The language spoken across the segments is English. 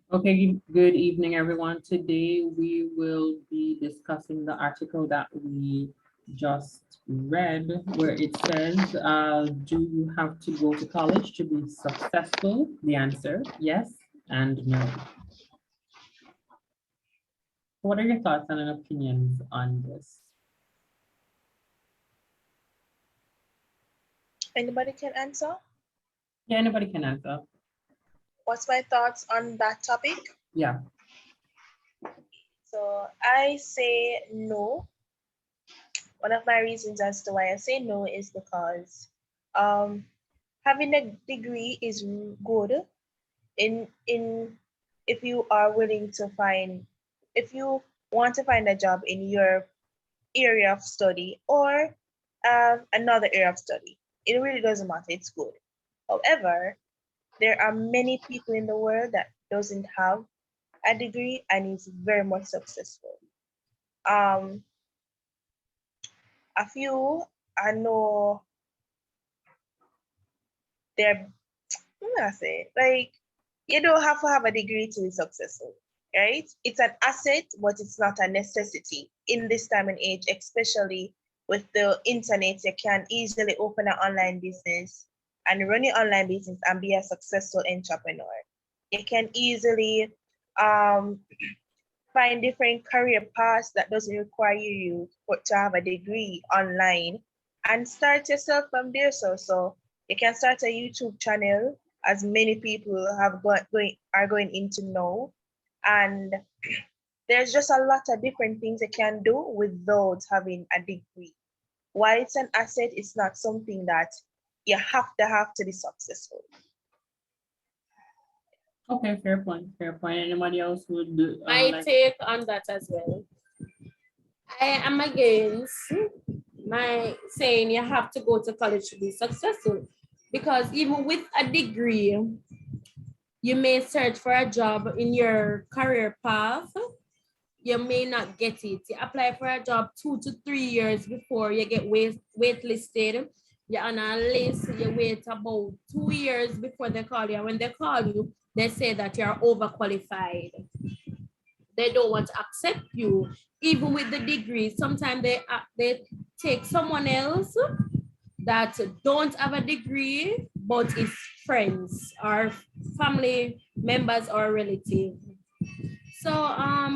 Okay, good evening, everyone. Today we will be discussing the article that we just read, where it says, do you have to go to college to be successful? The answer, yes and no. What are your thoughts and opinions on this? Anybody can answer? Yeah, anybody can answer. What's my thoughts on that topic? Yeah. So I say no. One of my reasons as to why I say no is because um, having a degree is good in if you are willing to find if you want to find a job in your area of study or another area of study. It really doesn't matter. It's good. However, there are many people in the world that doesn't have a degree and is very much successful. Um, a few I know they're what do I say? Like you don't have to have a degree to be successful, right? It's an asset, but it's not a necessity in this time and age, especially with the internet. You can easily open an online business and run your online business and be a successful entrepreneur. You can easily um, find different career paths that doesn't require you to have a degree online and start yourself from there. So you can start a YouTube channel, as many people are going into now, and there's just a lot of different things you can do without having a degree. While it's an asset, it's not something that you have to be successful. Okay, fair point. Fair point. Anybody else would My like? take on that as well. I am against my saying you have to go to college to be successful, because even with a degree, you may search for a job in your career path. You may not get it. You apply for a job 2 to 3 years before you get waitlisted. You're on a list, you wait about 2 years before they call you. And when they call you, they say that you're overqualified. They don't want to accept you, even with the degree. Sometimes they take someone else that don't have a degree, but is friends or family members or relatives. So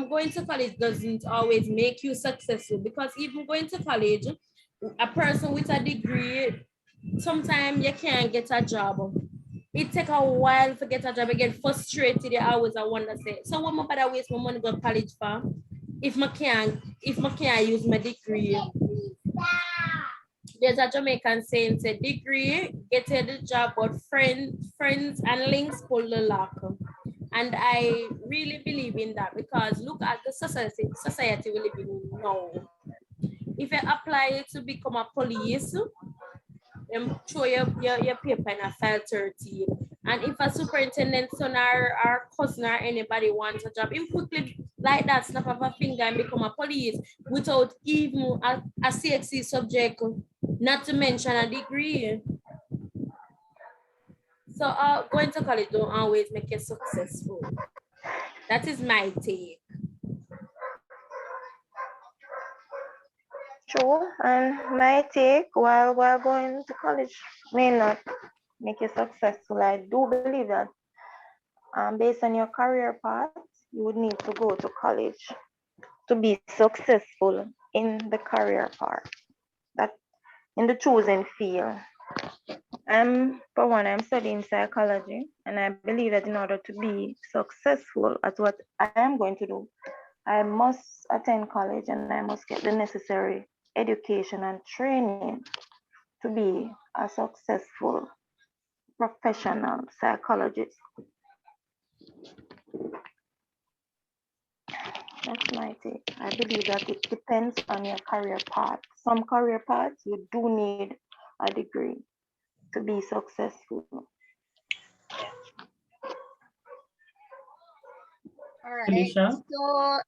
going to college doesn't always make you successful, because even going to college, a person with a degree, sometimes you can't get a job. It take a while to get a job. I get frustrated. I always I wonder say, so what my better waste my money go to college for? If I can't use my degree. There's a Jamaican saying, say degree, get you the job, but friends and links pull the lock. And I really believe in that, because look at the society we live in now. If you apply to become a police, throw your paper in a file 13. And if a superintendent's son or cousin or anybody wants a job, him quickly like that, snap of a finger and become a police without even a CXC subject, not to mention a degree. So going to college don't always make you successful. That is my take. True, and my take while going to college may not make you successful. I do believe that based on your career path, you would need to go to college to be successful in the career path, that in the chosen field. For one, I'm studying psychology, and I believe that in order to be successful at what I am going to do, I must attend college and I must get the necessary education and training to be a successful professional psychologist. That's my take. I believe that it depends on your career path. Some career paths you do need a degree to be successful. All right. Felicia? So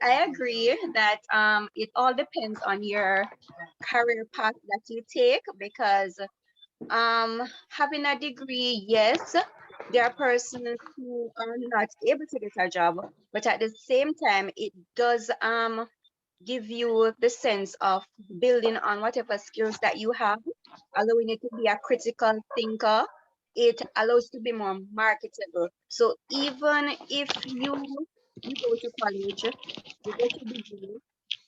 I agree that it all depends on your career path that you take, because having a degree, yes, there are persons who are not able to get a job, but at the same time, it does give you the sense of building on whatever skills that you have, allowing you to be a critical thinker. It allows you to be more marketable. So even if you go to college, you get your degree,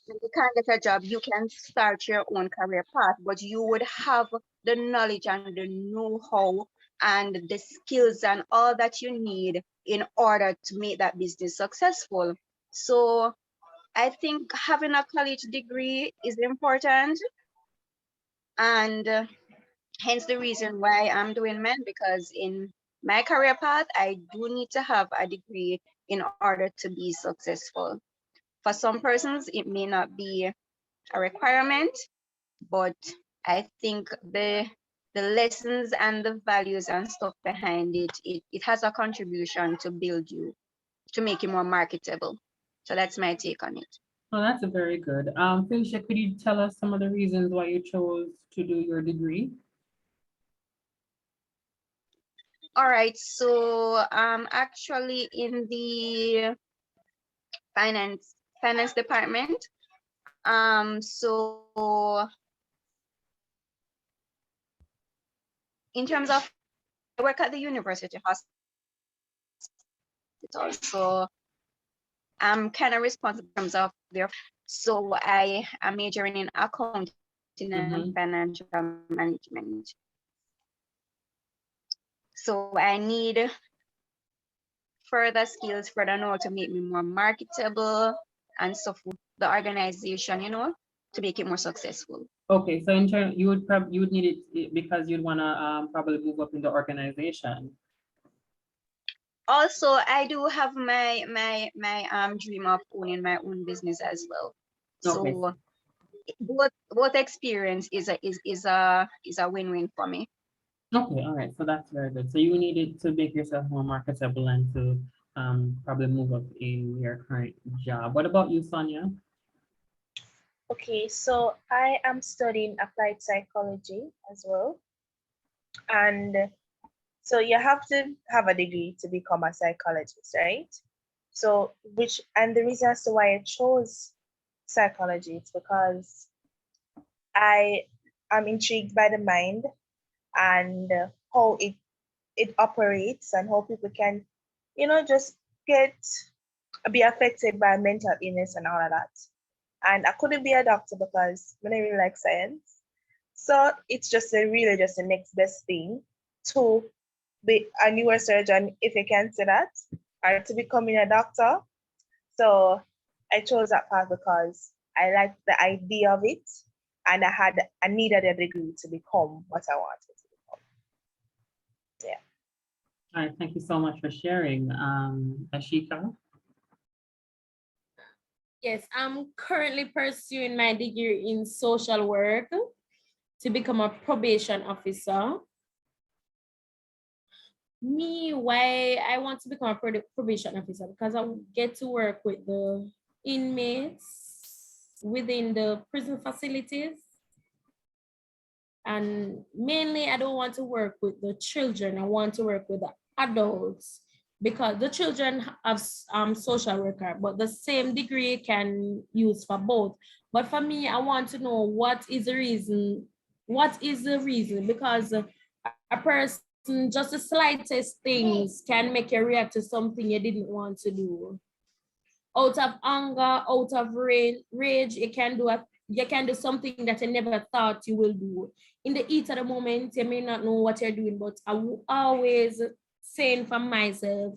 and you can't get a job, you can start your own career path, but you would have the knowledge and the know-how and the skills and all that you need in order to make that business successful. So I think having a college degree is important, and hence the reason why I'm doing men, because in my career path, I do need to have a degree in order to be successful. For some persons, it may not be a requirement, but I think the lessons and the values and stuff behind it has a contribution to build you, to make you more marketable. So that's my take on it. Oh, that's a very good. Felicia, could you tell us some of the reasons why you chose to do your degree? All right, so actually in the finance department. So in terms of, I work at the university hospital, so I'm kind of responsible in terms of their. So I am majoring in accounting and financial management. So I need further skills, further know to make me more marketable and so for the organization, to make it more successful. Okay, so in turn, you would need it because you'd want to probably move up in the organization. Also, I do have my dream of owning my own business as well. Okay. So both experience is a win-win for me. Okay, all right. So that's very good. So you needed to make yourself more marketable and to probably move up in your current job. What about you, Sonia? Okay, so I am studying applied psychology as well. And so you have to have a degree to become a psychologist, right? So and the reason as to why I chose psychology is because I am intrigued by the mind and how it operates and how people can, just be affected by mental illness and all of that. And I couldn't be a doctor because I really like science. So it's really just the next best thing to be a neurosurgeon, if you can say that, or to becoming a doctor. So I chose that path because I liked the idea of it, and I needed a degree to become what I wanted to become. Yeah. All right, thank you so much for sharing. Ashika? Yes, I'm currently pursuing my degree in social work to become a probation officer. Why I want to become a probation officer? Because I get to work with the inmates within the prison facilities. And mainly, I don't want to work with the children. I want to work with the adults, because the children have social worker, but the same degree can use for both. But for me, I want to know what is the reason. What is the reason? Because a person, just the slightest things can make you react to something you didn't want to do. Out of anger, out of rage, you can do something that you never thought you will do. In the heat of the moment, you may not know what you're doing, but I will always saying for myself,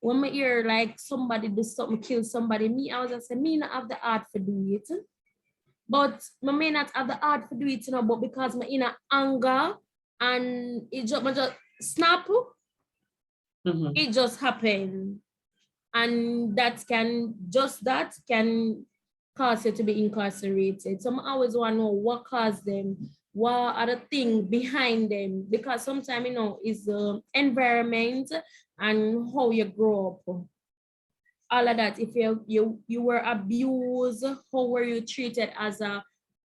when I hear like somebody do something, kill somebody, I was just say, me not have the heart for do it. But I may not have the heart for do it, but because I'm in anger and it just snap, it just happened. And that can cause you to be incarcerated. So I always want to know what caused them, what are the things behind them, because sometimes it's the environment and how you grow up. All of that. If you were abused, how were you treated as a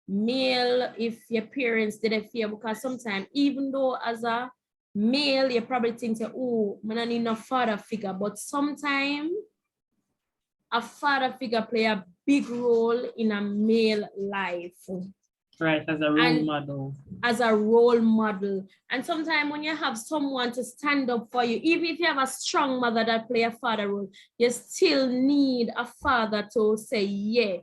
male? If your parents didn't feel, because sometimes even though as a male, you probably think, oh, man, I need no father figure. But sometimes a father figure play a big role in a male life. Right, as a role model. As a role model. And sometimes when you have someone to stand up for you, even if you have a strong mother that play a father role, you still need a father to say, yeah,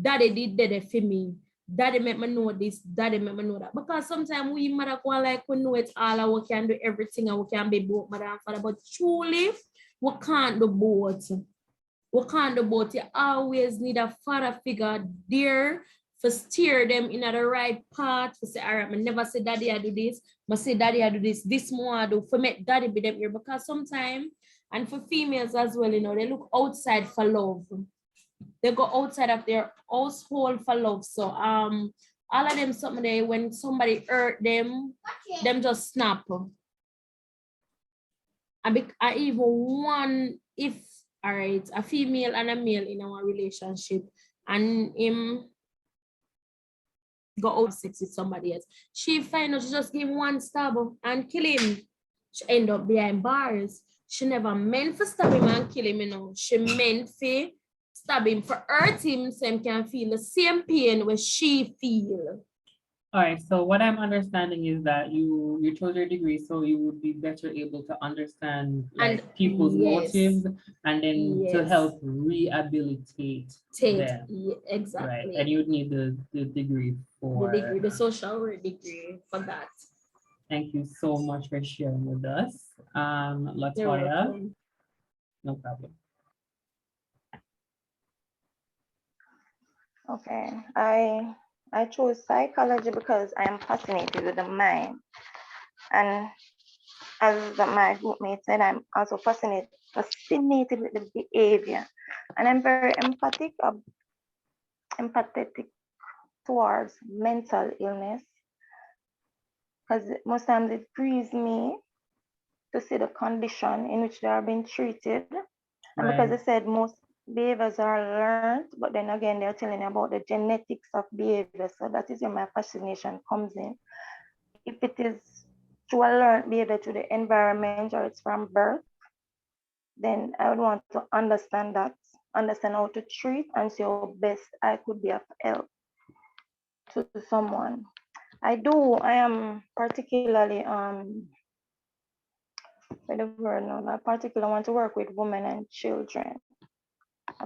daddy did that for me. Daddy make me know this, daddy make me know that. Because sometimes we mother go like we know it all and we can do everything and we can be both mother and father. But truly, we can't do both. We can't do both. You always need a father figure there to steer them in the right path. To say, all right, I never say daddy I do this. I say daddy I do this. This more I do. For make daddy be them here. Because sometimes, and for females as well, you know, they look outside for love. They go outside of their household for love. So all of them something they when somebody hurt them just snap. I even one if all right, a female and a male in our relationship, and him go out sex with somebody else. She find out she just give one stab and kill him. She end up behind bars. She never meant for stab him and kill him, you know. She meant for stab him for hurt him so he can feel the same pain where she feel. All right, so what I'm understanding is that you chose your degree so you would be better able to understand like people's motives and then to help rehabilitate them. Exactly. Right, and you would need the degree for the social work degree for that. Thank you so much for sharing with us. Latoya, no problem. Okay, I chose psychology because I am fascinated with the mind. And as my groupmate said, I'm also fascinated with the behavior. And I'm very empathetic towards mental illness. Because most times it grieves me to see the condition in which they are being treated. And because they said most behaviors are learned, but then again, they're telling you about the genetics of behavior. So that is where my fascination comes in. If it is through a learned behavior to the environment or it's from birth, then I would want to understand that, understand how to treat and see how best I could be of help to someone. I am particularly I particularly want to work with women and children,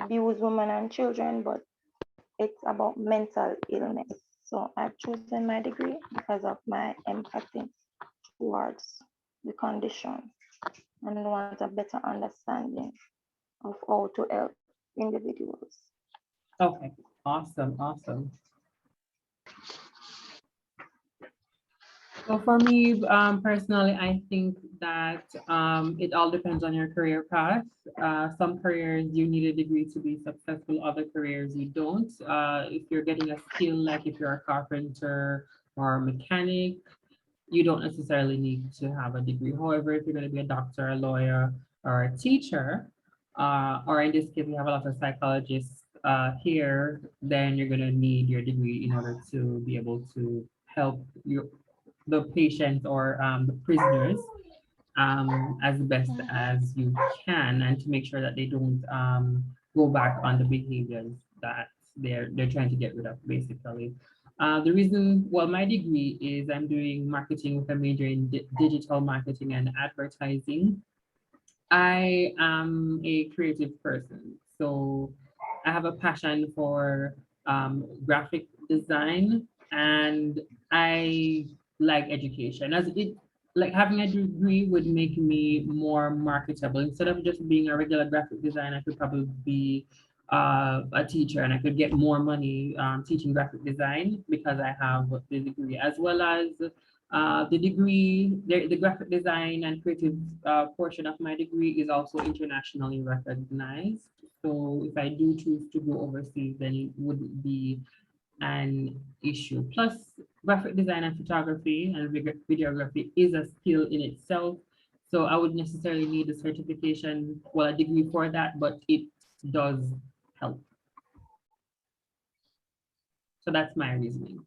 abused women and children, but it's about mental illness. So I've chosen my degree because of my empathy towards the condition and want a better understanding of how to help individuals. Okay, awesome. So for me, personally, I think that it all depends on your career path. Some careers you need a degree to be successful, other careers you don't. If you're getting a skill, like if you're a carpenter or a mechanic, you don't necessarily need to have a degree. However, if you're going to be a doctor, a lawyer, or a teacher, or in this case, we have a lot of psychologists here, then you're going to need your degree in order to be able to help the patients or the prisoners as best as you can, and to make sure that they don't go back on the behaviors that they're trying to get rid of, basically. The reason, well, my degree is I'm doing marketing with a major in digital marketing and advertising. I am a creative person, so I have a passion for graphic design, and I like education. As it like having a degree would make me more marketable. Instead of just being a regular graphic designer, I could probably be a teacher, and I could get more money teaching graphic design because I have the degree, as well as the degree, the graphic design and creative portion of my degree is also internationally recognized. So if I do choose to go overseas, then it wouldn't be an issue. Plus, graphic design and photography and videography is a skill in itself. So I would necessarily need a certification, well, a degree for that, but it does help. So that's my reasoning.